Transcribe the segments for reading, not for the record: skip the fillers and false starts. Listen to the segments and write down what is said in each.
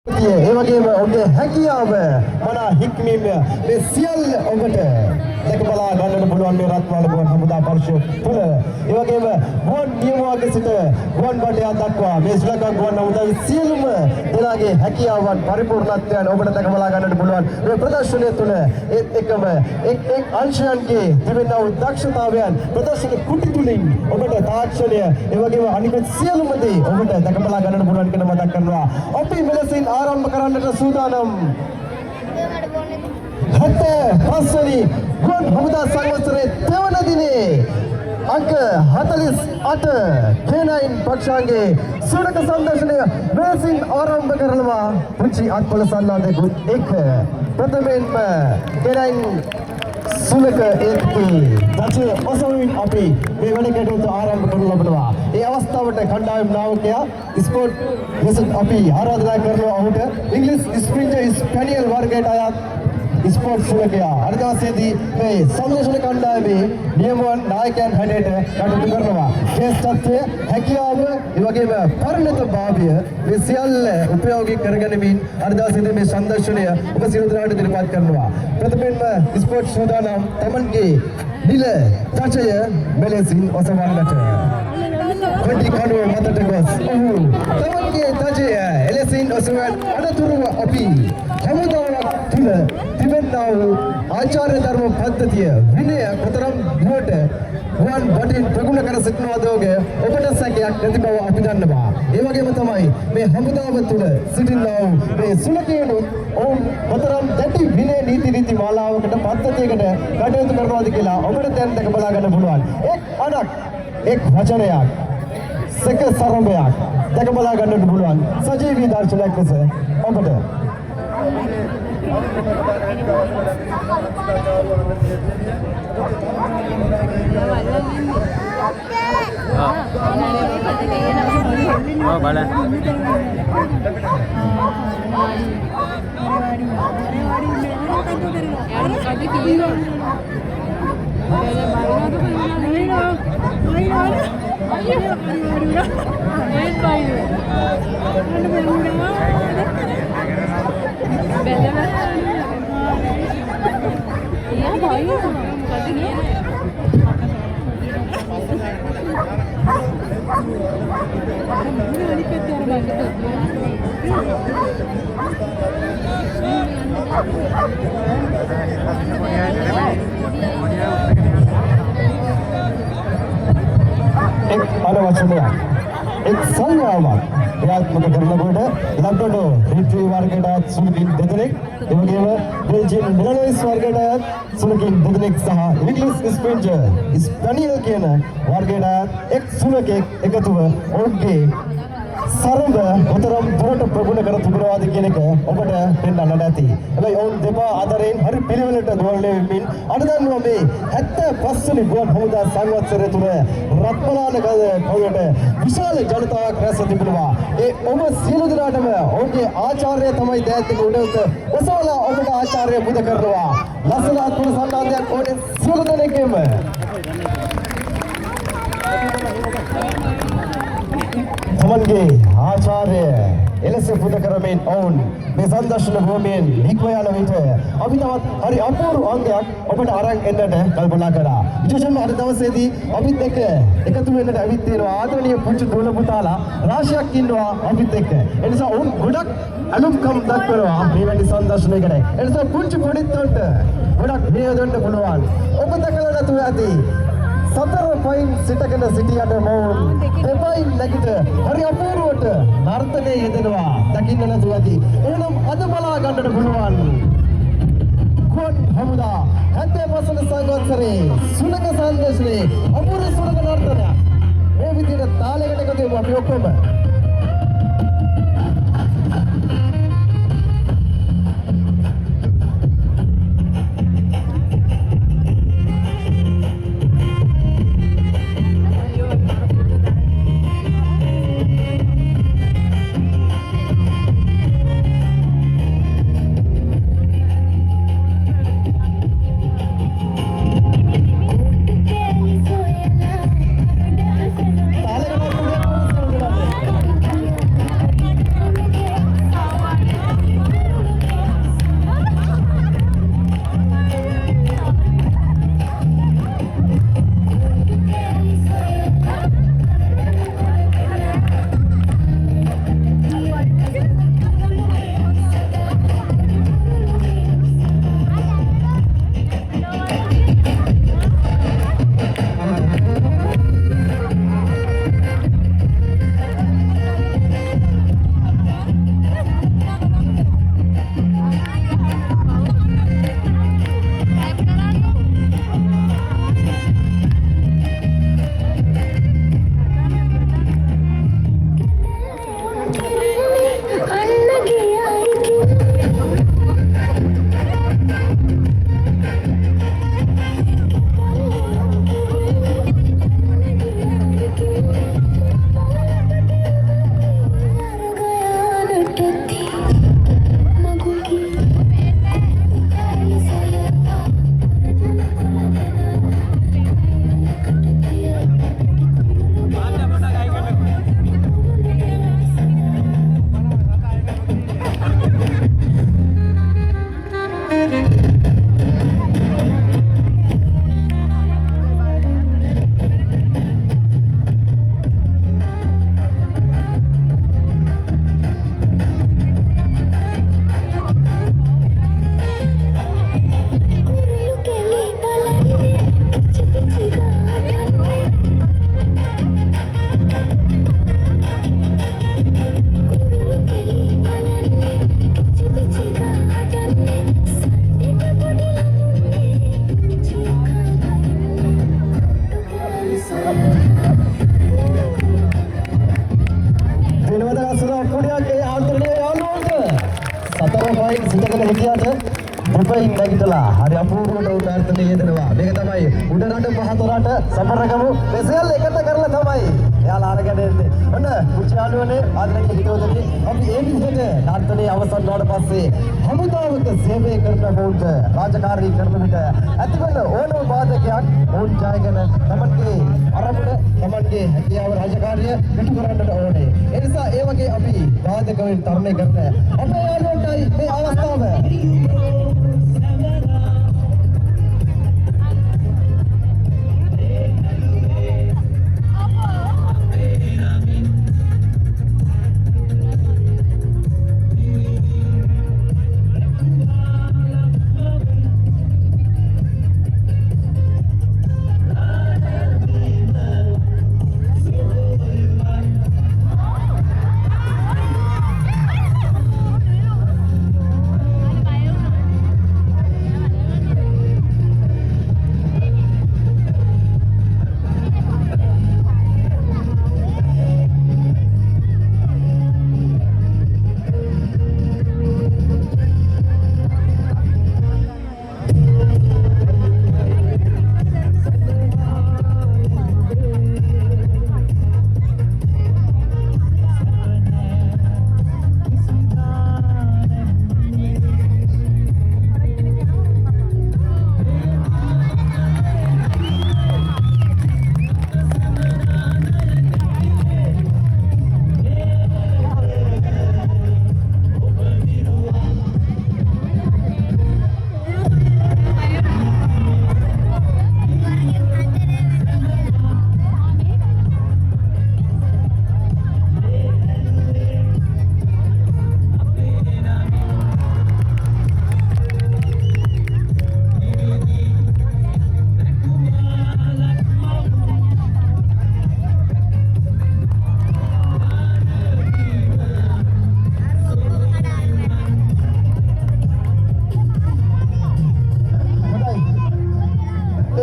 ඒ වගේම ඔබේ හැකියාව මනා හික්මීම මේ සියල්ල ඔබට දැක බලා ගන්නට පුළුවන් මේ රත්නාල ගුවන් හමුදා පරිශ්‍රය තුළ. ඒ වගේම ගුවන් නියමුවන්ගේ සිට ගුවන් බටයා දක්වා මේ ශ්‍රී ලංකා ගුවන් හමුදාවේ සියලුම දෙනාගේ හැකියාවන් පරිපූර්ණත්වයන් ඔබට දැක බලා ගන්නට පුළුවන් මේ ප්‍රදර්ශනය තුළ. ඒත් එකම එක් අංශයන්ගේ තිබෙනා වූ දක්ෂතාවයන් ප්‍රදර්ශන කුටි තුලින් ඔබට තාක්ෂණය ඒ වගේම අනිකුත් සියලුම දේ ඔබට දැක බලා ගන්නට පුළුවන් කියන මතක් කරනවා. අපි මෙලෙසින් ආරම්භ කරන්නට සූදානම්. 75 වෙනි ගුවන් හමුදා සංවත්සරයේ දෙවන දිනේ अंक 48 K9 පක්ෂාංගයේ සුනක සංදර්ශනය මෙලෙසින් ආරම්භ කරනවා. පුංචි අත්පොළ සන්නාදයකුත් එක්ක ප්‍රථමයෙන්ම K9 සුනක ඒකේ දචේ ඔසවින් අපි මේ වැඩ කටයුතු ආරම්භ කරනු ලබනවා. ඒ අවස්ථාවට කණ්ඩායම් නායකයා ස්පෝර්ට් ලෙස අපි ආරාධනා කරනවා ඔහුට ඉංග්‍රීසි ස්ප්‍රින්ටර් ස්පැනියල් වර්ගයට අයත් ස්පෝර්ට් සුනකයා අනිවාර්යයෙන්ම මේ සංදේශන කණ්ඩායමේ නියමුවන් නායකයන් හැටියට කටයුතු කරනවා. ශ්‍රේෂ්ඨත්වය, හැකියාව, ඒ වගේම පරිණතභාවය මේ සියල්ල උපයෝගී කරගැනීමෙන් අනිවාර්යයෙන්ම මේ සංදර්ශනය ඔබ සියලු දෙනාට ඉදිරිපත් කරනවා. ප්‍රථමයෙන්ම ස්පෝර්ට් සූදානම් තමන්ගේ නිල තචය මෙලෙසින් ඔසවන්නට. කොටි කණුව මතට ගොස් ඔහු තමන්ගේ තචය එලෙසින් ඔසවන අනතුරුව අපි හමුදාවක් තුළ තිබෙනා වූ ආචාර්ය ධර්ම පද්ධතිය විනය කොතරම් දුරට ගුවන් බටින් ප්‍රගුණ කර සිටිනවාද ඔබට සැකයක් නැති බව අපි දන්නවා. ඒ වගේම තමයි මේ හමුදාව තුළ සිටිනා වූ මේ සුනකයන් ඔවුන් කොතරම් දැටි විනය නීති රීති මාලාවකට පද්ධතියකට කටයුතු කරනවාද කියලා ඔබට දැන් දැක බලා ගන්න පුළුවන්. එක් අනක් එක් වචනයක් සක සරඹයක් දැක බලා ගන්නට පුළුවන් සජීවී දර්ශනයක් ලෙස ඔබට. බල एक अनवचनीय एक संग्रामक क्रियात्मक करण्यापुढे लॅपटॉप रिट्रीव्ह वर्गडात सुनकिन देदरेक एवढेव बेल्जियम मिलानोइस वर्गडात सुनकिन देदरेक 6 इंग्लिश स्पेंजर स्पेनियल केन वर्गडात एक सुनक एकत्व ओके සරඹ උතරම් දුරට ප්‍රගුණ කර තිබුණාද කියන එක ඔබට පෙන්වන්න ඇති. හැබැයි ඔවුන් දෙපා ආදරයෙන් හරි පිළිවෙලට දෝලණය වෙමින් අද දන්නවා මේ 75 වෙනි ගුවන් හමුදා සංවත්සරය තුළ රත්මලාන කවුයට විශාල ජනතාවක් රැස් තිබුණා. ඒ ඔබ සියලු දෙනාටම ඔවුන්ගේ ආචාර්ය තමයි දෑත්ක උඩට ඔසවලා ඔබට ආචාර්ය පුද කරනවා. ලස්සනත් පුද සම්මානයක් ඕනේ සියලු දෙනෙක්ගේම. තමන්ගේ ආචාර්ය එලෙස පුද කරමින් ඔවුන් මේ සංදර්ශන භූමියෙන් හික්ම යන විට අපි තවත් හරි අපූර්ව අංගයක් ඔබට අරන් එන්නට කල්පනා කරා. විශේෂයෙන්ම අද දවසේදී අපිත් එක්ක එකතු වෙන්නට ඇවිත් තියෙනවා ආදරණීය පුංචි දෝල පුතාලා රාශියක් ඉන්නවා අපිත් එක්ක. ඒ නිසා ඔවුන් ගොඩක් අනුකම් දක්වනවා මේ වැනි සංදර්ශනයකට. ඒ නිසා පුංචි පොඩිත් උන්ට ගොඩක් නියදොන්න පුළුවන්. ඔබ දැකලා නැතුව ඇති. සතර පයින් සිටගෙන සිටියට මොවුන් දෙපයින් නැගිට හරි අපූර්වට නර්තනයේ යෙදෙනවා දකින්න නැතුව ඇති. එහෙනම් අද බලා ගන්නට පුළුවන් ගුවන් හමුදා 75 වසර සංවත්සරේ සුනක සංදර්ශනයේ අපූර්ව සුනක නර්තනය. මේ විදිහට තාලයකට එකතු වෙමු අපි ඔක්කොම. සතර පොයින්ට් සිටගෙන හිටියට දෙපයින් නැගිටලා හරි අපූර්වට උදාර්ථනේ යෙදෙනවා. මේක තමයි උඩරට පහතරට සමරගමු. මේ සියල්ල එකට කරලා තමයි එයාලා අරගෙන එන්නේ. ඔන්න උචාලුවනේ ආදරණීය හිතවතුනි අපි ඒ විදිහට නාට්‍යයේ අවසන් වුණාට පස්සේ හමුදාවක සේවය කරන මොහොත රාජකාරී කරන විට ඇතිවන ඕනම බාධකයක් ඕන් ජයගෙන තමන්ගේ අරමුණ තමන්ගේ හැකියාව රාජකාරිය පිටු කරන්නට ඕනේ. ඒ නිසා ඒ වගේ අපි බාධක වලින් තරණය කරන අපේ යාළුවන්ටයි මේ අවස්ථාව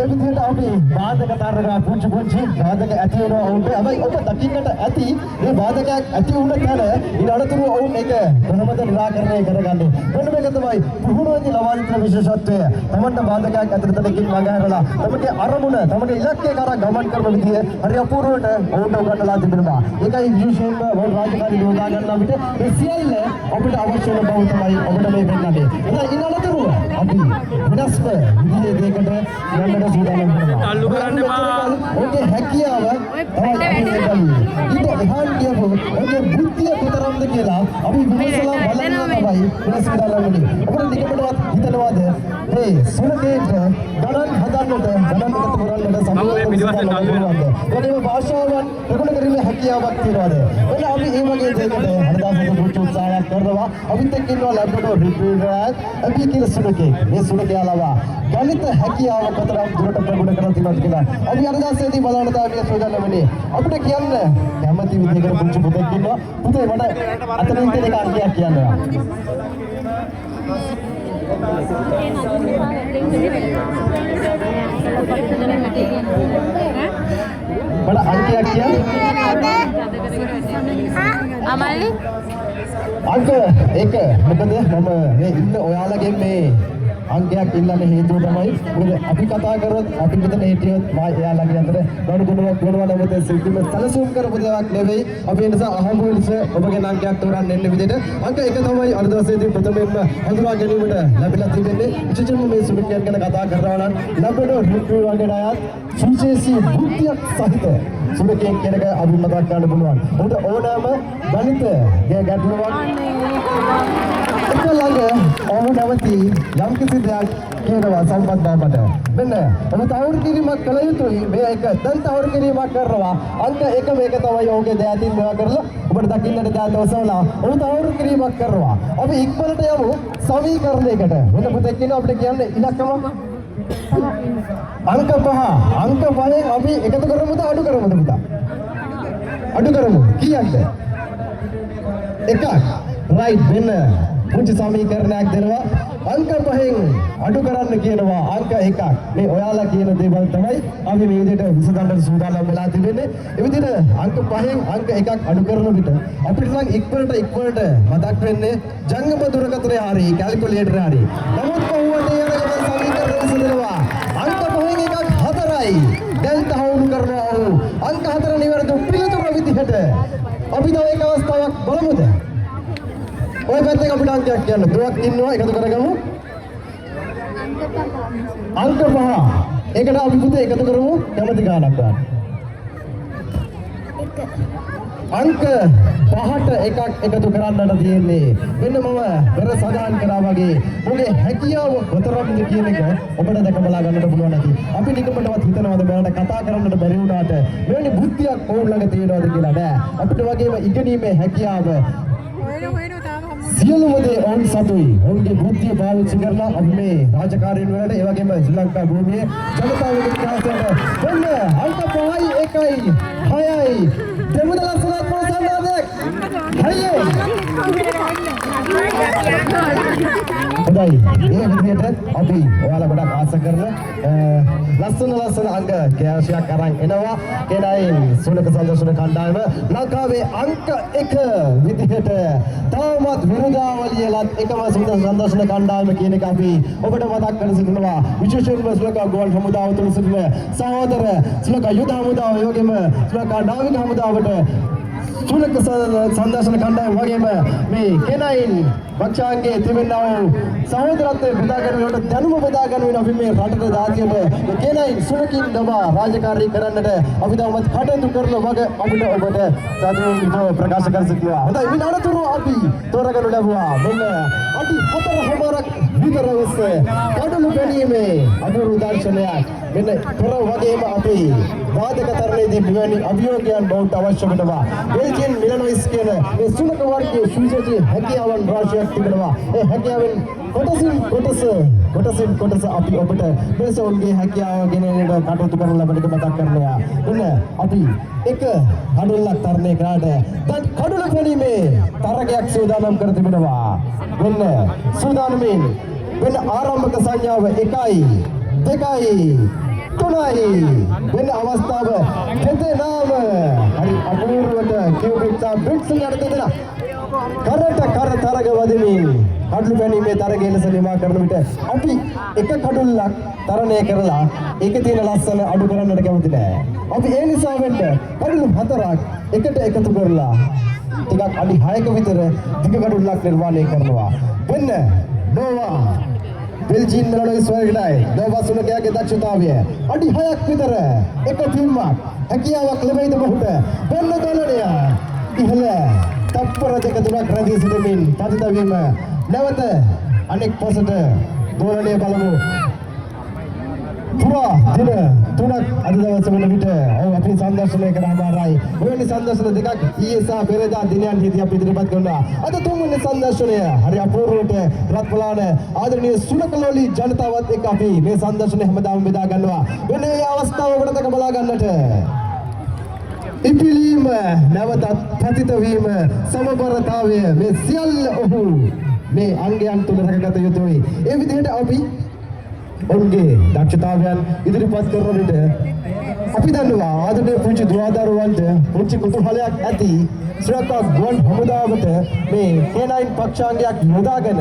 විදිහට අපි බාධක තරගා පුංචි බාධක ඇති වෙනවා වුන්ට හැබැයි ඔබ දකින්නට ඇති මේ බාධකයක් ඇති වුණ තැන ඊට අනතුරුව වුන් එක කොහොමද නිරාකරණය කරගන්නේ මොන මේක තමයි පුහුණුවේදී ලබාදින විශේෂත්වය තමන්ට බාධකයක් ඇතුළතකින් මගහැරලා තමගේ අරමුණ තමගේ ඉලක්කය කරා ගමන් කරන විදිය හරි අපූර්වට ඔවුන්ට උගන්වලා තිබෙනවා ඒකයි විශේෂයෙන්ම වල් රාජකාරී යෝජනා ගන්නා විට මේ සියල්ල අපිට අවශ්‍ය වෙන බව තමයි ඔබට මේ පෙන්නන්නේ ඊට අනතුරුව අපි වෙනස්ම විදිහේ දෙයකට යන්නට ताल्लुक करने ओके හැකියාව ඊට එහාට ගියපො ඔගේ බුද්ධිය කොතරම්ද කියලා අපි විමසලා බලන්න තමයි වෙනස් කරලාන්නේ අපිට නිකමටවත් හිතනවාද මේ සුණකේට ගණන් හදන්නට ගණන් එකතු කරන්නට සමහරවිට භාෂාවන් ප්‍රගුණ කිරීමේ හැකියාවක් තියනවාද එන්න අපි මේ වගේ දෙයකට හදා පුංචි උත්සාහයක් කරනවා අපිත් එක්ක ඉන්නවා ලැබ්‍රඩෝර් රිට්‍රීවර් අපි කියලා සුණකේ මේ සුණකේ අලවා ගණිත හැකියාව කොතරම් දුරට ප්‍රගුණ කරලා තියෙනවද කියලා අපි අර දවසේදී බලන්න තමයි සෝදන්න වෙන්නේ අපිට කියන්න කැමති විදිහකට පුංචි පුතෙක් ඉන්නවා පුතේ මට අතනින් තියෙන එක අංකයක් කියන්න මට අංකයක් කියන්න අමල්ලි අංක 1 මොකද මම මේ ඉන්න ඔයාලගෙන් මේ අංකයක් ඉල්ලන්න හේතුව තමයි මොකද අපි කතා කරොත් අපි මෙතන හිටියොත් මා එයාලගේ අතර ගනුදෙනුවක් වෙනවා නම් ඒ සිල්පිම සැලසුම් කරපු දෙයක් නෙවෙයි අපි ඒ නිසා අහඹුල්ස ඔබගේ අංකයක් තෝරන්න එන්න විදිහට අංක 1 තමයි අද දවසේදී ප්‍රථමයෙන්ම හඳුනා ගැනීමට ලැබිලා තිබෙන්නේ විශේෂයෙන්ම මේ සුළුකියන් ගැන කතා කරනවා නම් ලැබෙන රිට්‍රීවර් වගේ අයත් සුවිශේෂී බුද්ධියක් සහිත සුළුකියන් කෙනෙක් අපි මතක් ගන්න පුළුවන් උන්ට ඕනෑම ගණිත ගැටලුවක් ළඟ ඔහු නැවති යම් කිසි දෙයක් කියනවා සම්පත් බවට මෙන්න ඔබ තවුරු කිරීමක් කළ යුතුයි මේ එක දැන් තවුරු කිරීමක් කරනවා අංක 1 මේක තමයි ඔහුගේ දෑතින් මේවා කරලා ඔබට දකින්නට දෑත ඔසවලා ඔහු තවුරු කිරීමක් කරනවා අපි ඉක්මනට යමු සමීකරණයකට මෙන්න පුතෙක් කියනවා අපිට කියන්නේ ඉලක්කම අංක 5ෙන් අපි එකතු කරමුද අඩු කරමුද පුතා අඩු කරමු කීයක්ද එකක් රයිට් වෙන පුංචි සමීකරණයක් දෙනවා අංක 5න් අඩු කරන්න කියනවා අංක 1ක්. මේ ඔයාලා කියන දේවල් තමයි අපි මේ විදිහට විසඳන්න සූදානම් වෙලා තිබෙන්නේ. ඒ විදිහට අංක 5න් අංක 1ක් අඩු කරන විට අපිට නම් ඉක්මනට මතක් වෙන්නේ ජංගම දුරකථනය හරි කැල්කියුලේටර් හරි. නමුත් කොහොමද යන ගමන් සමීකරණ විසඳනවා. අංක 5න් එකක් 4යි. දැන් තහවුරු කරනවා අංක 4 නිවැරදි පිළිතුර විදිහට. අපි තව එක අවස්ථාවක් බලමුද? ඔය පැත්තෙන් අපිට අංකයක් කියන්න. දුවක් ඉන්නවා එකතු කරගමු. අංක 5. ඒකට අපි පුතේ එකතු කරමු කැමති ගානක් ගන්න. අංක 5ට එකක් එකතු කරන්නට තියෙන්නේ. මෙන්න මම පෙර සඳහන් කරා වගේ ඔබේ හැකියාව කොතරම්ද කියන එක ඔබට දැක බලා ගන්නට පුළුවන් නැති. අපි නිකමටවත් හිතනවාද මෙයාට කතා කරන්නට බැරි වුණාට මෙවැනි බුද්ධියක් ඕන් ළඟ තියෙනවද කියලා නෑ. අපිට වගේම ඉගෙනීමේ හැකියාව සියලුම දේ ඔවුන් සතුයි. ඔවුන්ගේ බුද්ධිය පාවිච්චි කරලා අපි මේ රාජකාරීන් වලට ඒ වගේම ශ්‍රී ලංකා භූමියේ ජනතාවගේ විකාශයට ඔන්න අංක 5යි 1යි 6යි දෙමුද ලස්සනක් ප්‍රසන්නයක්. හයියේ. හොඳයි. මේ විදිහට අපි ඔයාලා ගොඩක් ආස කරන ලස්සන අංක කෑශයක් අරන් එනවා. කෙනයින් සුලක සංදර්ශන කණ්ඩායම ලංකාවේ අංක 1 විදිහට තාමත් විරුදාවලියලත් එකම සංදර්ශන කණ්ඩායම කියන එක අපි ඔබට මතක් කර සිටිනවා. විශේෂයෙන්ම ශ්‍රී ලංකා ගුවන් හමුදාව තුළ සිටින සහෝදර ශ්‍රී ලංකා යුද හමුදාව ඒ වගේම ශ්‍රී ලංකා නාවික හමුදාවට සුලක සංදර්ශන කණ්ඩායම වගේම මේ කෙනයින් පක්ෂාංගයේ තිබෙනා වූ සහෝදරත්වයේ බෙදා ගැනීමට දැනුම බෙදා ගැනීම අපි මේ රටට දාතියට කෙනයින් සුලකින් දමා රාජකාරී කරන්නට අපි තවමත් කටයුතු කරන වග අපිට ඔබට සාදරව ප්‍රකාශ කර සිටිනවා. හොඳයි මේ අනතුරු අපි තෝරගනු ලැබුවා. මෙන්න අඩි 4:00ක් විතර උස කඩළු පැනීමේ අනුරු දර්ශනයක්. මෙන්න පෙර වගේම අපි වාදක තරණයේදී මෙවැනි අභියෝගයන් බවට අවශ්‍ය වෙනවා. බෙල්ජියන් මිලනොයිස් කියන මේ සුලක වර්ගයේ සුවිශේෂී හැකියාවන් රාශියක් තිබෙනවා. ඒ හැකියාවෙන් කොටසින් අපි ඔබට මේසොන්ගේ හැකියාව ගෙනෙන්නට කටයුතු කරන ලබන මතක් කරනවා. මෙන්න අපි එක කඩුල්ලක් තරණය කරාට දැන් කඩුල පැනීමේ තරගයක් සූදානම් කර තිබෙනවා. මෙන්න සූදානමින් මෙන්න ආරම්භක සංඥාව 1යි 2යි 3යි වෙන අවස්ථාව දෙදෙනාම හරි අපූර්වට කියුබිට් බිට්ස් යන දෙදෙනා කර තරග වදිමින් කඩළු පැනීමේ තරගය ලෙස නිමා කරන විට අපි එක කඩුල්ලක් තරණය කරලා ඒකේ තියෙන ලස්සන අඩු කරන්නට කැමති නැහැ. අපි ඒ නිසා වෙන්න කඩළු 4ක් එකට එකතු කරලා ටිකක් අඩි 6ක විතර දිග කඩුල්ලක් නිර්මාණය කරනවා. වෙන්න නෝවා බෙල්ජියන් මිලනොයිස් වර්ගයයි නෝවා සුලකයාගේ දක්ෂතාවය අඩි 6ක් විතර එක ටීමක් හැකියාවක් ලැබෙයිද මොහොත වෙන්න දලණය ඉහළ තප්පර දෙක තුනක් රැඳී සිටමින් පතිත වීම නැවත අනෙක් පසට දෝලණය බලමු. පුරා දින 3ක් අද දවසේ වන විට අපි සංදර්ශනය කරාමාරයි. මෙවැනි සංදර්ශන දෙකක් ඊයේ සහ පෙරේදා දිනයන්හිදී අපි ඉදිරිපත් කළා. අද තුන්වෙනි සංදර්ශනය හරි අපූර්වවට රත්පලාන ආදරණීය සුලකලෝලි ජනතාවත් එක්ක අපි මේ සංදර්ශනය හැමදාම බෙදා ගන්නවා. වෙන මේ අවස්ථාව ඔබට දැක බලා ගන්නට ඉපිලීම නැවතත් පතිත වීම සමබරතාවය මේ සියල්ල ඔහු මේ අංගයන් තුල රැකගත යුතුයි. ඒ විදිහට අපි ඔවුන්ගේ දක්ෂතාවයන් ඉදිරිපත් කරන විට අපි දන්නවා ආදරණීය පුංචි දුරදරුවන්ට පුංචි කුතුහලයක් ඇති ශ්‍රී ලංකා ගුවන් හමුදාවට මේ K9 පක්ෂාංගයක් යොදාගෙන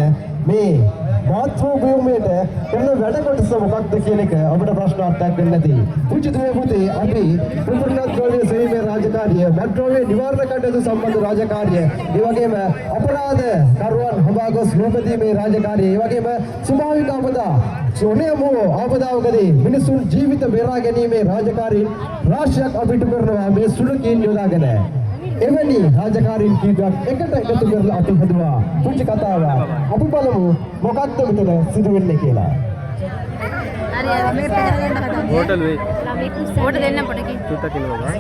මේ මාතෘභූමියට කරන වැඩ කොටස මොකක්ද කියන එක අපිට ප්‍රශ්නයක් වෙන්නේ නැති. පුංචි දුවේ පුතේ අපි ප්‍රතිපත්ති ගෝලයේ සේවයේ රාජකාරිය, මෙට්‍රෝවේ නිවාරණ කටයුතු සම්බන්ධ රාජකාරිය, ඒ වගේම අපරාධ කරුවන් හඹා ගොස් නූපදීමේ රාජකාරිය, ඒ වගේම ස්වභාවික අපදා සොනේමෝ ආපදාවකදී මිනිසුන් ජීවිත බේරා ගැනීමේ රාජකාරීන් රාශියක් අපිට කරනවා මේ සුලකින් යොදාගෙන. එවැනි රාජකාරීන් කීපයක් එකට එකතු කරලා අපි හදුවා පුංචි කතාවක්. අපි බලමු මොකක්ද මෙතන සිදු වෙන්නේ කියලා. හරි මේ පැහැදිලි කතා. හෝටල් වේ. හෝටල් දෙන්න පොඩකි. චුට්ටක් කිලෝවා.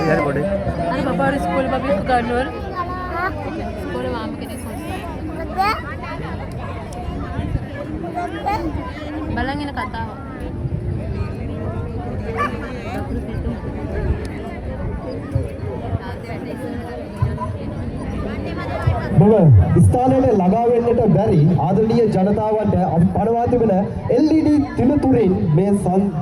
හරි පොඩේ. අර බබාර ස්කූල් බබි ගන්නවල. ස්කූල් මාම කෙනෙක්. බලන් එන කතාව. මෙම ස්ථානයේ ළඟා වෙන්නට බැරි ආදරණීය ජනතාවන්ට අපි පනවා තිබෙන LED තිලතුරින් මේ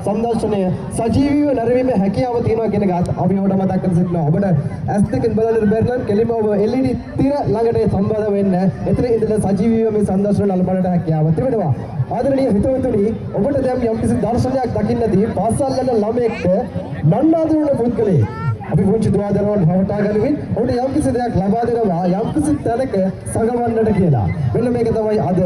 සංදර්ශනය සජීවීව නැරවීම හැකියාව තියෙනවා කියන එකත් අපි ඔබට මතක් කර සිටිනවා. ඔබට ඇස් දෙකෙන් බලන්න බැරි නම් කෙලිම ඔබ LED තිර ළඟට සම්බන්ධ වෙන්න. එතන ඉඳලා සජීවීව මේ සංදර්ශනය නලබන්නට හැකියාව තිබෙනවා. ආදරණීය හිතවතුනි, ඔබට දැන් යම්කිසි දර්ශනයක් දකින්නදී පාසල් යන ළමයෙක්ට නන්නාඳුන පුද්ගලයෙක් අපි පුංචි දුවදරුවන් හවටා ගනිමින් ඔබට යම්කිසි දෙයක් ලබා දෙනවා යම්කිසි තැනක සගවන්නට කියලා. මෙන්න මේක තමයි අද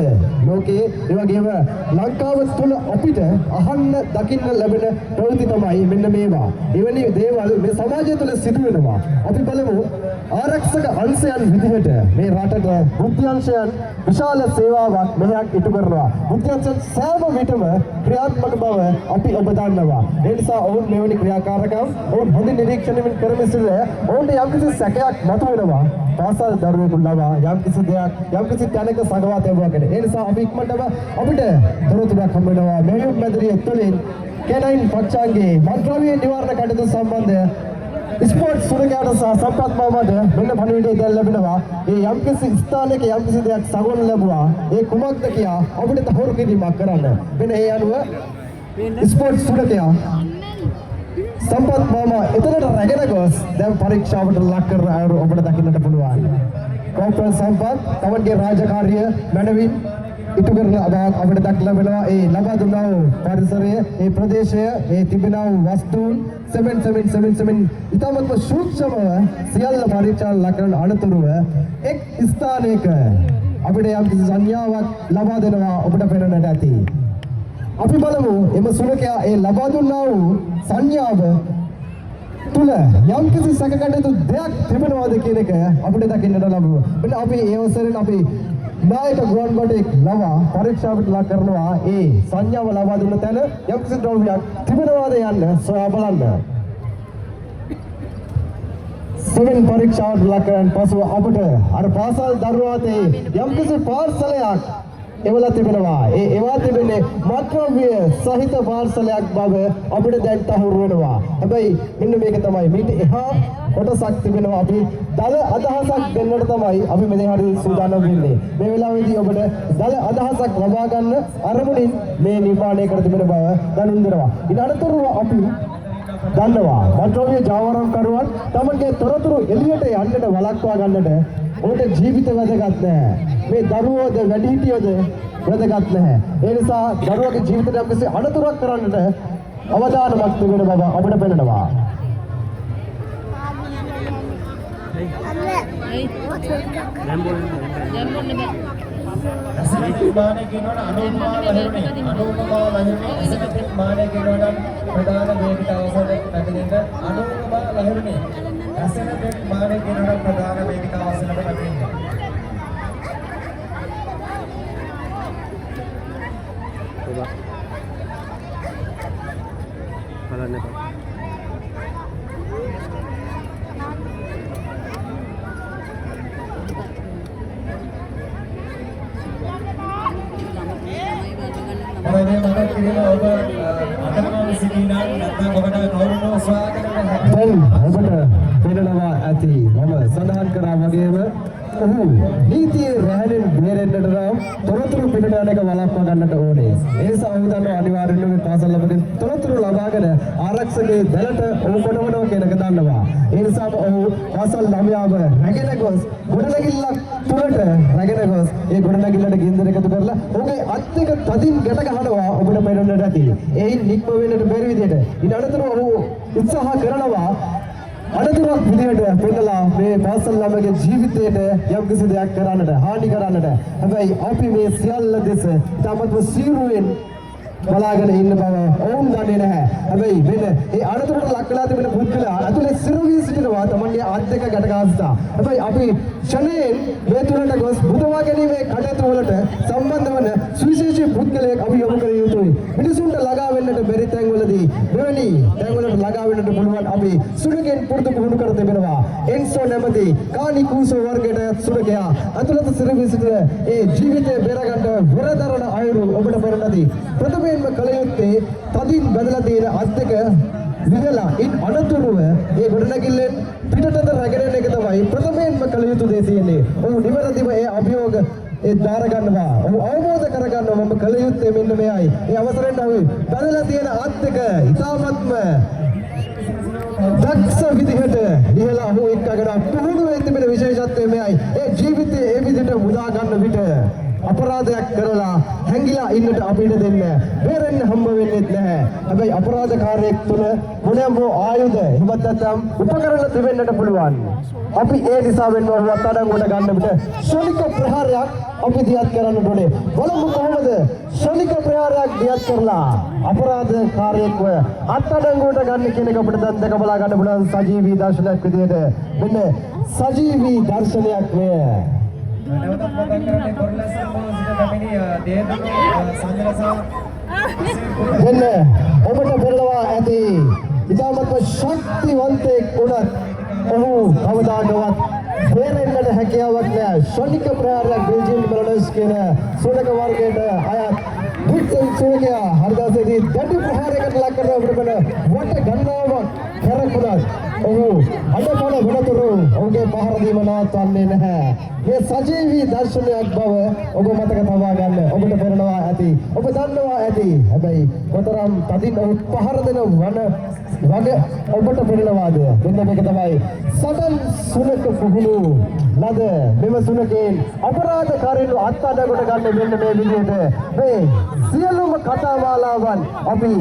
ලෝකයේ ඒ වගේම ලංකාව තුළ අපිට අහන්න දකින්න ලැබෙන ප්‍රවෘත්ති තමයි මෙන්න මේවා. එවැනි දේවල් මේ සමාජය තුළ සිදු වෙනවා. අපි බලමු ආරක්ෂක අංශයන් විදිහට මේ රටට බුද්ධ්‍යංශයන් විශාල සේවාවක් මෙහෙයක් ඉටු කරනවා. බුද්ධ්‍යංශයන් සෑම විටම ක්‍රියාත්මක බව අපි ඔබ දන්නවා. ඒ නිසා ඔවුන් මෙවැනි ක්‍රියාකාරකම් ඔවුන් හොඳින් නිරීක්ෂණය කරමින් සිටින ඔවුන්ට යම්කිසි සැකයක් මතුවෙනවා. පාසල් දරුවෙකු ලවා යම්කිසි දෙයක් යම්කිසි තැනක සගවා තැබුවාගෙන. ඒ නිසා අපි ඉක්මනටම අපිට තොරතුරක් හම්බ වෙනවා. මෙහෙයුම් මැදිරිය තුළින් K9 පක්ෂාංගයේ මත්ද්‍රව්‍ය නිවාරණ කටයුතු සම්බන්ධ ස්පෝර්ට්ස් සුරකයාට සහ සම්පත් මාමට මෙන්න පණිවිඩය දැන් ලැබෙනවා. ඒ යම්කිසි ස්ථානයක යම්කිසි දෙයක් සගවනු ලැබුවා. ඒ කුමක්ද කියා අපිට තහවුරු කිරීමක් කරන්න. මෙන්න ඒ අනුව ස්පෝර්ට්ස් සුරකයා සම්පත් මාමා එතනට රැගෙන ගොස් දැන් පරීක්ෂාවට ලක් කරන අය ඔබට දකින්නට පුළුවන්. කෝපල් සම්පත් තමන්ගේ රාජකාරිය මැනවින් ඉටු කරන අදහස් අපිට දක්න ලැබෙනවා. ඒ ලබා දුන්නා වූ පරිසරය, ඒ ප්‍රදේශය, ඒ තිබෙනා වූ වස්තුන් 777 ඉතාමත්ම සූක්ෂමව සියල්ල පරීක්ෂා ලක් කරන අනතුරුව එක් ස්ථානයක අපිට යම්කිසි සංඥාවක් ලබා දෙනවා ඔබට පෙනෙන්නට ඇති. අපි බලමු එම සුරකයා ඒ ලබා දුන්නා වූ සංඥාව තුල යම්කිසි සැකකටයුතු දෙයක් තිබෙනවද කියන එක අපිට දකින්නට ලැබුවා. මෙන්න අපි ඒ අවසරයෙන් අපි නායක ගුවන්ගොඩෙක් ලවා පරීක්ෂාවට ලක් කරනවා. ඒ සංඥාව ලබා දුන්න තැන යම්කිසි ද්‍රව්‍යයක් තිබෙනවද යන්න සොයා බලන්න. සෙවන් පරීක්ෂාවට ලක් කරන් පසුව අපිට අර පාසල් දරුවාතේ යම්කිසි පාර්සලයක් එවලා තිබෙනවා. ඒ එවා තිබෙන්නේ මත්ද්‍රව්‍ය සහිත පාර්සලයක් බව අපිට දැන් තහවුරු වෙනවා. හැබැයි මෙන්න මේක තමයි මේක එහා කොටසක් තිබෙනවා. අපි දල අදහසක් දෙන්නට තමයි අපි මෙතන හරි සූදානම් වෙන්නේ. මේ වෙලාවේදී ඔබට දල අදහසක් ලබා ගන්න අරමුණින් මේ නිර්මාණය කර තිබෙන බව දැනුම් දෙනවා. ඊට අනතුරුව අපි දන්නවා මත්ද්‍රව්‍ය ජාවාරම්කරුවන් තමන්ගේ තොරතුරු එළියට යන්නට වළක්වා ගන්නට ඔබට ජීවිත වැදගත් නැහැ. මේ දරුවෝද වැඩිහිටියෝද වැදගත් නැහැ. ඒ නිසා දරුවගේ ජීවිතයට යම්කිසි අනතුරක් කරන්නට අවධානමක් තිබෙන බව අපිට පෙනෙනවා. මානේ කියනවනම් අනුපමා ලහිරුනේ අනුපමා ලහිරුනේ එසකත් මානේ කියනවනම් ප්‍රධාන වේදිකාවසට පැමිණෙන්න අනුපමා ලහිරුනේ එසකත් මානේ කියනවනම් ප්‍රධාන වේදිකාවසට පැමිණෙන්න බලන්න ඔබේ මතක කිරීම ඔබ අතකම සිටිනා නැත්නම් ඔබට කවුරුනෝ ස්වාගතයක් දැන් ඔබට පෙනෙනවා ඇති මම සඳහන් කරා වගේම ඔහු නීතියේ රැහැලෙන් බේරෙන්නට නම් තොරතුරු පිටට යන එක වළක්වා ගන්නට ඕනේ. ඒ නිසා ඔහු දන්නවා අනිවාර්යයෙන්ම මේ පාසල් ළමගෙන් තොරතුරු ලබාගෙන ආරක්ෂකගේ දැලට ඔහු කොටවනවා කියන එක දන්නවා. ඒ නිසාම ඔහු පාසල් ළමයාව රැගෙන ගොස් ගොඩනැගිල්ලක් තුරට රැගෙන ගොස් ඒ ගොඩනැගිල්ලට ගින්දර එකතු කරලා ඔහුගේ අත් දෙක තදින් ගැට ගහනවා ඔබට පෙනෙන්නට ඇති. ඒයින් නික්ම වෙන්නට බැරි විදිහට ඊට අනතුරුව ඔහු උත්සාහ කරනවා අනතුරක් විදිහට පෙන්නලා මේ පාසල් ළමගේ ජීවිතයට යම්කිසි දෙයක් කරන්නට හානි කරන්නට. හැබැයි අපි මේ සියල්ල දෙස තමත්ව සීරුවෙන් බලාගෙන ඉන්න බව ඔවුන් දන්නේ නැහැ. හැබැයි මෙන්න ඒ අනතුරට ලක් වෙලා තිබෙන පුද්ගලයා ඇතුලේ සිරුවී සිටිනවා තමන්ගේ අත් දෙක ගැට ගහස්සා. හැබැයි අපි ක්ෂණයෙන් මේ තුනට ගොස් බුදවා ගැනීමේ කටයුතු වලට සම්බන්ධ වන සුවිශේෂී පුද්ගලයෙක් අපි යොමු කර යුතුයි. මිනිසුන්ට ළඟා වෙන්නට බැරි තැන්වලදී මෙවැනි තැන්වලට ළඟා වෙන්නට පුළුවන් අපි සුළුගෙන් පුරුදු පුහුණු කර තිබෙනවා. එන්සෝ නැමැති කානි කූසෝ වර්ගයට සුළුකයා ඇතුළත සිරුවී සිටින ඒ ජීවිතය බේරගන්න වෙරදරන අයුරු ඔබට පෙනෙන්නදී. ප්‍රථමයෙන්ම කල යුත්තේ තදින් බදලා තියෙන අත් දෙක විදලා ඉන් අනතුරුව ඒ ගොඩනැගිල්ලෙන් පිටතට රැගෙන යන එක තමයි ප්‍රථමයෙන්ම කළ යුතු දේ තියෙන්නේ. ඔහු නිවැරදිව ඒ අභියෝග ඒ දාර ගන්නවා. ඔහු අවබෝධ කර ගන්නවා මම කළ යුත්තේ මෙන්න මෙයයි. ඒ අවසරෙන් ඔහු බදලා තියෙන ආත් එක ඉතාමත්ම දක්ෂ විදිහට ඉහළ ඔහු එක්කගෙන පුහුණු වෙන්න තිබෙන විශේෂත්වය මෙයයි. ඒ ජීවිතයේ ඒ විදිහට මුදා ගන්න විට අපරාධයක් කරලා හැංගිලා ඉන්නට අපිට දෙන්නේ බේරෙන්න හම්බ වෙන්නේ නැහැ. හැබැයි අපරාධකාරයෙක් තුළ මොනෑම ආයුධ හිමත් නැත්නම් උපකරණ තිබෙන්නට පුළුවන්. අපි ඒ නිසා වෙන්න ඔහුවත් අඩංගුවට ගන්න විට ශනික ප්‍රහාරයක් අපි දියත් කරන්න ඕනේ. බලමු කොහොමද ශනික ප්‍රහාරයක් දියත් කරලා අපරාධකාරයෙක්ව අත්අඩංගුවට ගන්න කියන එක අපිට දැන් දැක බලා ගන්න පුළුවන් සජීවී දර්ශනයක් විදිහට. මෙන්න සජීවී දර්ශනයක් මෙය. නැවතත් මතක් කරන්නේ කොරළා සම්මාසිත පැමිණි දේදුණු සංජලස මෙන්න ඔබට පෙරළවා ඇති ඉතාමත්ම ශක්තිවන්තයෙක් වුණත් ඔහු කවදාකවත් බේරෙන්නට හැකියාවක් නැහැ. ශනික ප්‍රහාරයක් බෙල්ජියම් මෙලොඩස් කියන සුලක වර්ගයට අයත් වික්ටර් සුලකයා හරිදාසේදී දැඩි ප්‍රහාරයකට ලක් කරන අපිට වට ගණනාවක් කරකුණත් ඔහු අඩපණ වෙනතුරු ඔහුගේ පහර දීම නවත්වන්නේ නැහැ. මේ සජීවී දර්ශනයක් බව ඔබ මතක තබා ගන්න. ඔබට පෙරළවා ඇති. ඔබ දන්නවා ඇති. හැබැයි කොතරම් තදින් ඔහු පහර දෙන වගේ ඔබට පෙරළවාද? මෙන්න මේක තමයි සටන් සුනක පුහුණු ලද මෙම සුනකෙන් අපරාධකාරීන් අත්අඩංගුවට ගන්න මෙන්න මේ විදිහට මේ සියලුම කතාමාලාවන් අපි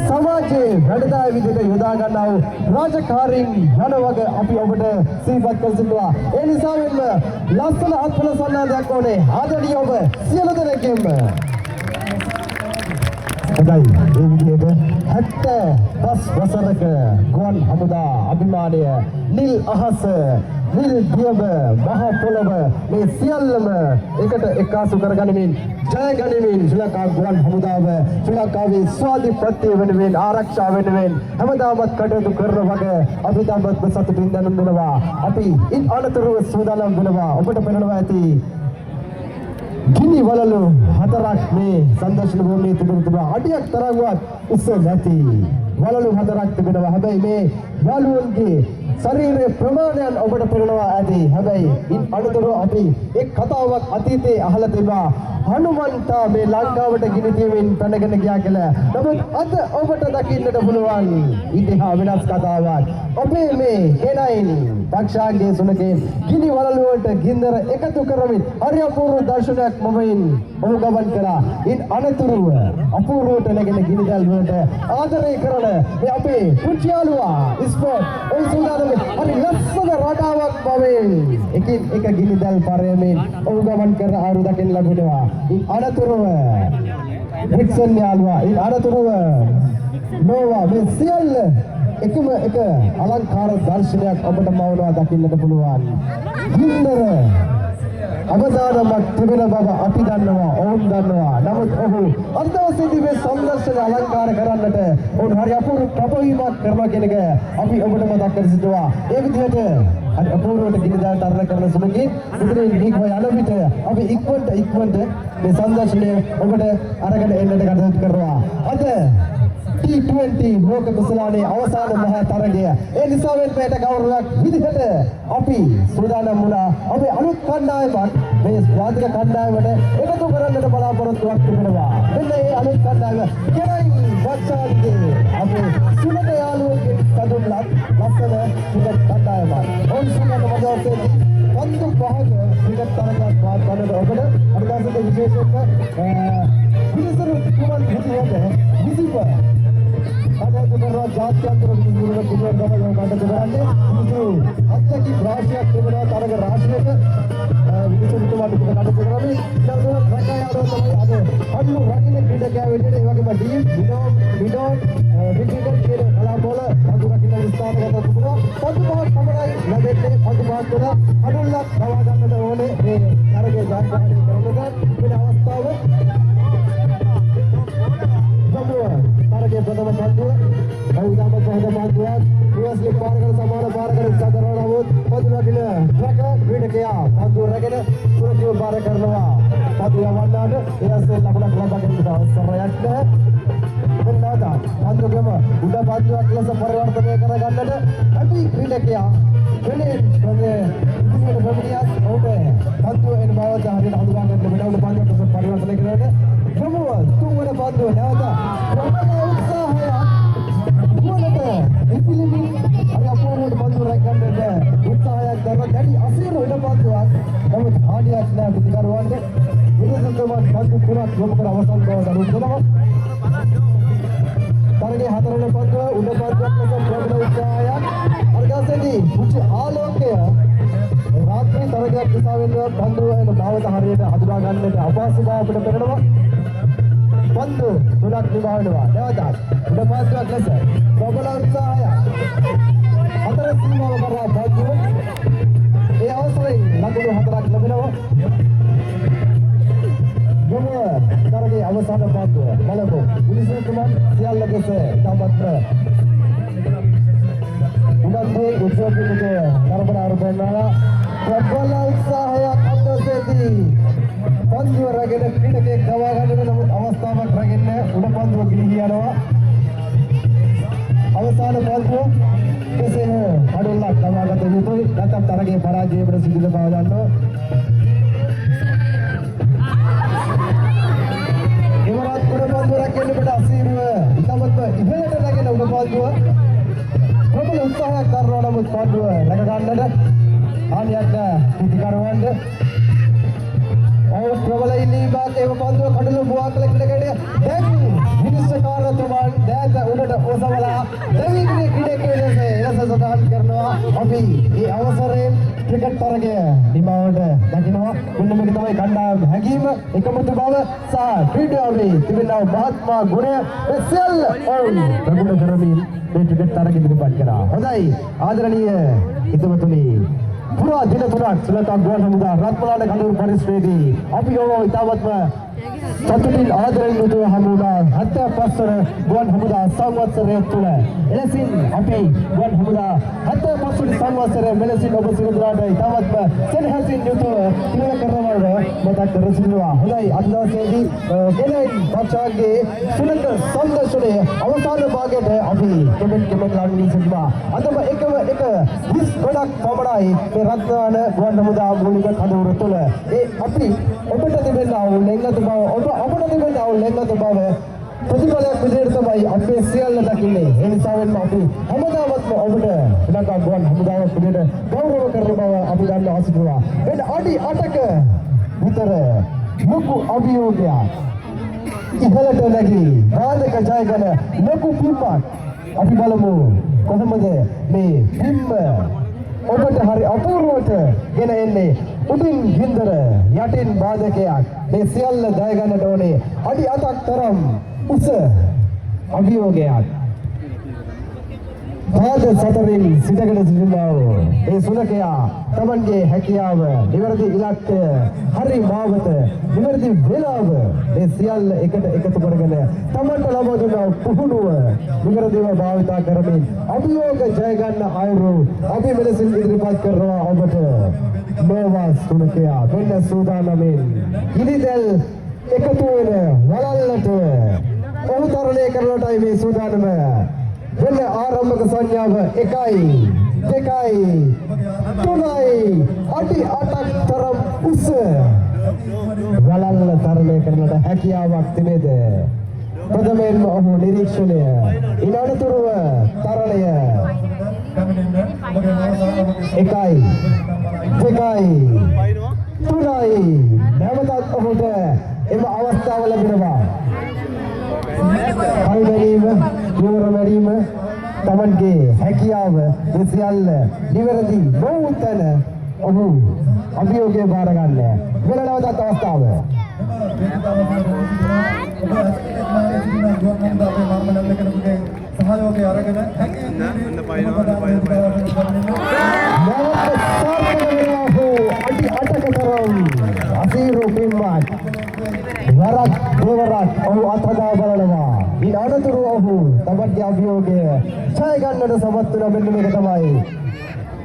සමාජයේ වැඩදාය විදිහට යොදා ගන්නා වූ රාජකාරීන් යන වගේ අපි ඔබට සිහිපත් කර සිටිනවා. ඒ නිසා වෙන්න ලස්සන අත්පල සන්නාදයක් ඕනේ. ආදරණීය ඔබ සියලු දෙනෙක්ම හොඳයි. ඒ විදිහට 75 වසරක ගුවන් හමුදා අභිමානය නිල් අහස නිල් දියබ මහ පොළව මේ සියල්ලම එකට එකාසු කරගනිමින් ජය ගනිමින් ශ්‍රී ලංකා ගුවන් හමුදාව ශ්‍රී ලංකාවේ ස්වාධීනත්වය වෙනුවෙන් ආරක්ෂා වෙනුවෙන් හැමදාමත් කටයුතු කරන වගේ අපි තාමත් සතුටින් දැනුම් අපි ඉන් අනතුරුව සූදානම් වෙනවා. ඔබට පෙනෙනවා ඇති ගිනි වලලු 4ක් මේ සංදර්ශන භූමියේ තිබෙනවා. අඩියක් තරම්වත් උස නැති වලලු 4ක් තිබෙනවා. හැබැයි මේ වලලුන්ගේ ශරීරයේ ප්‍රමාණයන් ඔබට පෙනෙනවා ඇති. හැබැයි ඉන් අනතුරුව අපි එක් කතාවක් අතීතයේ අහලා තිබා හනුමන්තා මේ ලංකාවට ගිනි තියමින් පැනගෙන ගියා කියලා. නමුත් අද ඔබට දකින්නට පුළුවන් ඉතිහා වෙනස් කතාවක්. අපේ මේ කෙනයින් පක්ෂාංගයේ සුනකේ ගිනි වලලු වලට ගින්දර එකතු කරමින් හරි අපූර්ව දර්ශනයක් මමයින් ඔහු ගමන් කළා. ඉන් අනතුරුව අපූර්වට නැගෙන ගිනි දැල් වලට ආදරය කරන මේ අපේ පුංචි යාළුවා ස්පෝට් ඔය සුන්දරම හරි ලස්සන රටාවක් බවෙන් එකින් එක ගිනි දැල් පරයමින් ඔහු ගමන් කරන ආරු දකින්න ලැබෙනවා. ඉන් අනතුරුව වික්සන් යාළුවා ඉන් අනතුරුව නෝවා මේ සියල්ල එකම එක අලංකාර දර්ශනයක් ඔබට මවනවා දකින්නට පුළුවන්. ගින්දර අවදානමක් තිබෙන බව අපි දන්නවා, ඔවුන් දන්නවා. නමුත් ඔහු අන්දවසේදී මේ සංදර්ශන අලංකාර කරන්නට ඔවුන් හරි අපූර්ව ප්‍රබෝධීමක් කරනවා කියන එක අපි ඔබට මතක් කර සිටුවා. ඒ විදිහට හරි අපූර්වට ගිනිදාල් තරණ කරන සුළුකින් ඉදිරියෙන් දීක යන විට අපි ඉක්මනට මේ සංදර්ශනය ඔබට අරගෙන එන්නට කටයුතු කරනවා. අද T20 ලෝක කුසලානේ අවසාන මහා තරගය. ඒ නිසා වෙන්නට ගෞරවයක් විදිහට අපි සූදානම් වුණා. අපි අලුත් කණ්ඩායමක් මේ ජාතික කණ්ඩායමට එකතු කරන්නට බලාපොරොත්තුවක් තිබෙනවා. මෙන්න මේ අලුත් කණ්ඩායම කෙනයි වත්සාන්ගේ අපේ සුලක යාළුවෝගේ සතුටුලත් ලස්සන සුලක කණ්ඩායමක්. ඔවුන් සුලක මදවසේදී පන්දු පහක සුලක තරගයක් පාත් ගන්නට ඔබට අනුගාමික විශේෂක විනිසරු කුමන් හිටියද විසිප ada beberapa jahat-jahat terus menggunakan tujuan kapal yang ada sebenarnya itu attack rahasia kemudian targa rahasia itu itu waktu kita ada program ini dan mereka yang ada aduh rakyatnya tidak kayak ini bagaimana di kalau bola aduh rakyatnya istana kata semua satu bahan kamerai lagi satu bahan bola aduh lah kawasan ada oleh targa jahat kemudian pada awal semua targa pertama satu Audama pada bantuan US League Parker sama Parker saudara Rawut pada kena mereka bina kaya bantu රැගෙන සුරකිව බාර කරනවා. පන්දු යවන්නාට එයසේ ලකුණක් ලබා ගැනීමට අවසරයක් නැහැ. මෙන්නතා පන්දුගම උඩ පන්දුවක් ලෙස පරිවර්තනය කරගන්නට අඩි ක්‍රීඩකයා වෙනේ ඉදිරියට ගමනියත් ඔහුට පන්දුව එන බවට හරියට හඳුනා ගන්න වෙන උඩ පන්දුවක් ලෙස පරිවර්තනය කරනට ගමුව තුන්වන පන්දුව නැවත ප්‍රබල උත්සාහය දුවනට ඉතිලිමි අර අපෝරට පන්දුව රැකගන්නට උත්සාහයක් දරන දැඩි අසීරු උඩ පන්දුවක් නමුත් හානියක් නැහැ පිටිකරුවන්ට විරුද්ධකමත් පන්දු තුනක් යොමු කර අවසන් බව දරුණු දෙනවා. තරගේ හතරවන පන්දුව උඩ පන්දුවක් ලෙස ප්‍රබල උත්සාහයක් අර්ගසෙදී පුංචි ආලෝකය රාත්‍රී තරගයක් නිසා වෙන පන්දුව එන බවට හරියට හඳුනා ගන්නට අපහසු බව අපිට පෙනෙනවා. පන්දු තුනක් නිවානවා. නැවතත් උඩ පන්දුවක් ලෙස ප්‍රබල උත්සාහයක් හතර සීමාව කරා පන්දුව ඒ අවසරයෙන් ලකුණු හතරක් ලැබෙනවා. තරගේ අවසාන පන්දුව බලමු. විනිසුතුමන් සියල්ලකස තමත්ම උනන්දුවේ උත්සවයකට කරබන ආරම්භනවා. ප්‍රබල උත්සාහයක් අත්දැකීදී පන්දුව රැගෙන ක්‍රීඩකයෙක් ගවා ගන්නට නමුත් අවස්ථාවක් රැගෙන උඩ පන්දුව ගිලිහි යනවා. අවසාන පන්දුව කෙසේම අඩුල්ලක් ගවාගත යුතුයි. නැත්නම් තරගේ පරාජයකට සිදු බව දන්නවා. ඉවරත් උඩ පන්දුව රැකෙන්නට අසීරුව ඉතමත් ඉහළට රැගෙන උඩ පන්දුව ප්‍රබල උත්සාහයක් කරනවා. නමුත් පන්දුව රැක ගන්නට හානියක් පිටිකරවන්න और प्रबल इल्लीबाग एवं पन्දුව කඩළු බුවාකල ක්‍රීඩකයට දැන් විනිශ්චයකාරතුමන් දැන් උඩට ඔසවලා දෙවිගිරි ක්‍රීඩකයේ ලෙස සටහන් කරනවා. අපි මේ අවසරයෙන් ක්‍රිකට් තරගය නිමවට දකිනවා. මෙන්න මේක තමයි කණ්ඩායම හැඟීම, එකමුතු බව සහ ක්‍රීඩාවේ තිබෙනා මහත්මා ගුණය මේ සියල්ල ප්‍රගුණ කරමින් මේ ක්‍රිකට් තරගය ඉදිරිපත් කරා. හොඳයි ආදරණීය හිතවතුනි, පුරා දින තුනක් ශ්‍රී ලංකා ගුවන් හමුදා රත්මලාන කඳවුරු පරිශ්‍රයේදී අපි ඔබ ඉතාමත්ම සතුටින් ආදරයෙන් යුතුව හමු වුණා 75 වන ගුවන් හමුදා සංවත්සරය තුළ. එලෙසින් අපි ගුවන් හමුදා 75 වන සංවත්සරය මෙලෙසින් ඔබ සියලුලාට ඉතාමත්ම සෙනෙහසින් යුතුව පිළිවෙල කරනවද මතක් කර සිටිනවා. හොඳයි අද දවසේදී ගෙනයින් පක්ෂාගේ සුළඟ සංදර්ශනයේ අවසාන භාගයට අපි කෙමෙන් ලංවී සිටිනවා. අදම එකම එක 20 ගොඩක් පමණයි මේ රත්නාන ගුවන් හමුදා මූලික කඳවුර තුළ. ඒ අපි ඔබට තිබෙනා වූ ලෙන්ගත බව අපට තිබෙනා වූ ලෙන්ගත බව ප්‍රතිඵලයක් විදිහට තමයි අපේ සියල්ල දකින්නේ. ඒ නිසාවෙන්ම අපි හැමදාමත්ම ඔබට ශ්‍රී ලංකා ගුවන් හමුදාවක් විදිහට ගෞරව කරන බව අපි දන්වා සිටිනවා. මෙන්න අඩි 8ක විතර ලොකු අභියෝගයක් ඉහළට නැගී බාධක ජයගන ලොකු පිම්මක් අපි බලමු කොහොමද මේ පිම්ම ඔබට හරි අපූර්වට ගෙන එන්නේ. උඩින් ගින්දර යටින් බාධකයක් මේ සියල්ල ජය ගන්නට ඕනේ. අඩි 8ක් තරම් උස අභියෝගයක් පාද සතරින් සිටගෙන සිටිනවා. ඒ සුලකයා තමන්ගේ හැකියාව, නිවැරදි ඉලක්කය, හරි මාවත, නිවැරදි වේලාව මේ සියල්ල එකට එකතු කරගෙන තමන්ට ලබා දුන්නා පුහුණුව නිවැරදිව භාවිතා කරමින් අභියෝග ජය ගන්න අයුරු අපි මෙලෙසින් ඉදිරිපත් කරනවා ඔබට. මේවා සුලකයා වෙන සූදානමින් ඉදිදෙල් එකතු වෙන වලල්ලට ඔහු තරණය කරනටයි මේ සූදානම. වෙන ආරම්භක සංඥාව 1, 2, 3 අඩි 8ක් තරම් උස වලල්ල තරණය කරනට හැකියාවක් තිබේද? ප්‍රථමයෙන්ම ඔහු නිරීක්ෂණය, ඉන් අනතුරුව තරණය 1, 2, 3 නැවතත් ඔහුට එම අවස්ථාව ලැබෙනවා. හරිදරීම, විවර මැරීම, තමන්ගේ හැකියාව මේ සියල්ල නිවැරදි නොවූ තැන ඔහු අභියෝගය බාර ගන්න. වෙන නැවතත් අවස්ථාව. සහයෝගය අරගෙන අඩි 8ක තරම් අසීරු පිම්මක් වරක් දෙවරක් ඔහු අත්හදා බලනවා. ඉන් අනතුරු ඔහු තමන්ගේ අභියෝගය ජය ගන්නට සමත් වුණා. මෙන්න මේක තමයි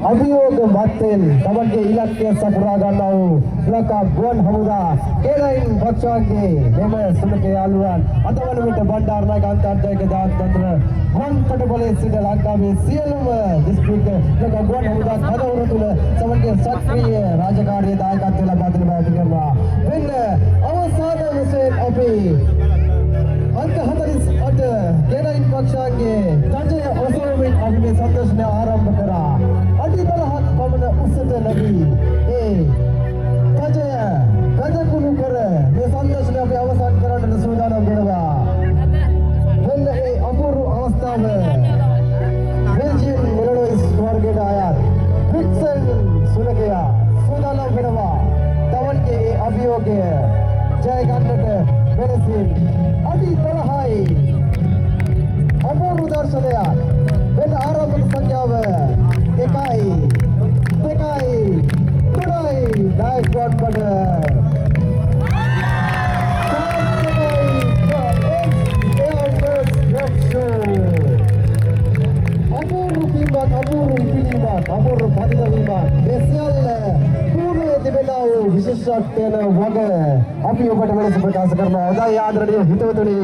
අභියෝග මතෙන් තමන්ගේ ඉලක්කය සපුරා ගන්නා වූ ලංකා ගුවන් හමුදා K9 පක්ෂාංගයේ මෙම සුළක යාළුවන් අද වන විට බණ්ඩාරනායක අන්තර්ජාතික දායකත්වය ගුවන් කටුබලයේ සිට ලංකාවේ සියලුම දිස්ත්‍රික්ක ලංකා ගුවන් හමුදා කඩවුරු තුළ තමන්ගේ සක්‍රීය රාජකාරී දායකත්වය ලබා දෙන බවට කරනවා. වෙන අවසාන වශයෙන් අපි अंक 48 K9 පක්ෂාංගයේ තජය ඔසවමින් අපි මේ සම්දර්ශනය ආරම්භ කරා. අඩි 10ක් පමණ උසට ලැබී ඒ තජය ගජකුණු කර මේ සම්දර්ශනය අපි අවසන් කරන්නට සූදානම් වෙනවා. මෙන්න ඒ අපූර්ව අවස්ථාව බෙල්ජියම් මෙලොඩිස් වර්ගයට අයත් වික්සන් සුලකයා සූදානම් වෙනවා. තමන්ගේ ඒ අභියෝගය ජය ගන්නට වෙනසින් අඩි 10යි අපූර්ව දර්ශනයක්. වෙන ආරම්භක සංඛ්‍යාව 1යි 2යි 3යි නායකයන් බඩ අපූර්ව පින්වත් අපූර්ව ඉතිරිමත් අපූර්ව පදිනවීමක් මේ සියල්ල පූර්වයේ තිබෙනා වූ විශේෂත්වයන වග අපි ඔබට වෙනස ප්‍රකාශ කරනවා. හොඳයි ආදරණීය හිතවතුනි